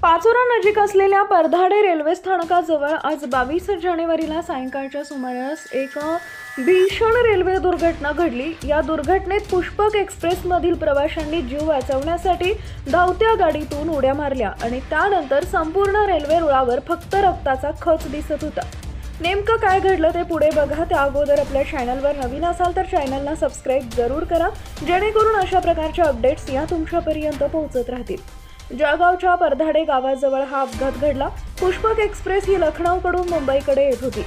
पाचोरा नजीक असलेल्या परधाडे रेल्वे स्थानकाजवळ आज 22 जानेवारीला सायंकाळच्या सुमारास एक भीषण रेल्वे दुर्घटना घडली। या दुर्घटनेत पुष्पक एक्सप्रेसमधील प्रवाशांनी जीव वाचवण्यासाठी धावत्या गाडीतून उड्या मारल्या आणि त्यानंतर संपूर्ण रेल्वे रुळावर फक्त रक्ताचा खच दिसत होता। नेमकं काय घडलं ते पुढे बघा। त्या अगोदर आपल्या चॅनलवर नवीन असाल तर चॅनलला सबस्क्राइब जरूर करा, जेणेकरून अशा प्रकारच्या अपडेट्स या तुमच्यापर्यंत पोहोचत राहतील। जळगावच्या परधाडे गावाजवळ हा अपघात घडला। पुष्पक एक्सप्रेस ही लखनौकडून मुंबईकडे येत होती।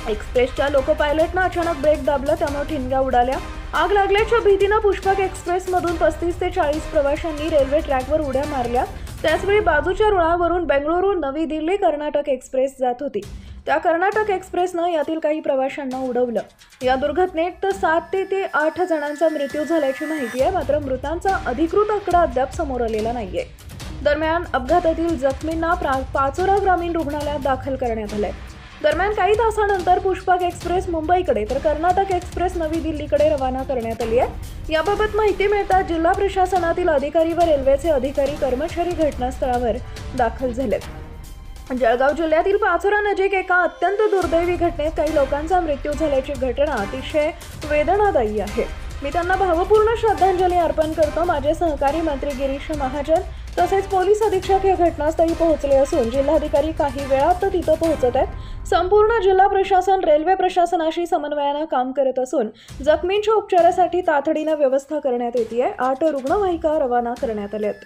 एक्सप्रेसच्या लोको पायलटनं अचानक ब्रेक दाबला, त्यामुळे ठिणग्या उडाल्या। आग लागल्याच्या भीतीनं पुष्पक एक्सप्रेसमधून 35 ते 40 प्रवाशांनी रेल्वे ट्रॅकवर उड्या मारल्या। त्याचवेळी बाजूच्या रुळावरून बेंगळुरू नवी दिल्ली कर्नाटक एक्सप्रेस जात होती। त्या कर्नाटक एक्सप्रेसनं यातील काही प्रवाशांना उडवलं। या दुर्घटनेत 7 ते 8 जणांचा मृत्यू झाल्याची माहिती आहे, मात्र मृतांचा अधिकृत आकडा अद्याप समोर आलेला नाहीये। दरम्यान अपघातातील जखमींना पाचोरा ग्रामीण रुग्णालयात दाखल करण्यात आलंय। दरम्यान काही तासानंतर पुष्पक एक्सप्रेस मुंबईकडे तर कर्नाटक एक्सप्रेस नवी दिल्लीकडे रवाना करण्यात आली आहे। याबाबत माहिती मिळताच जिल्हा प्रशासनातील अधिकारी व रेल्वेचे अधिकारी कर्मचारी घटनास्थळावर दाखल झालेत। जळगाव जिल्ह्यातील पाचोरा नजीक एका अत्यंत दुर्दैवी घटनेत काही लोकांचा मृत्यू झाल्याची घटना अतिशय वेदनादायी आहे। मी त्यांना भावपूर्ण श्रद्धांजली अर्पण करतो। माझे सहकारी मंत्री गिरीश महाजन तसेच पोलीस अधीक्षक हे घटनास्थळी पोहोचले असून जिल्हाधिकारी काही वेळात तिथं पोहोचत आहेत। संपूर्ण जिल्हा प्रशासन रेल्वे प्रशासनाशी समन्वयानं काम करत असून जखमींच्या उपचारासाठी तातडीनं व्यवस्था करण्यात येते आहे। 8 रुग्णवाहिका रवाना करण्यात आल्या आहेत।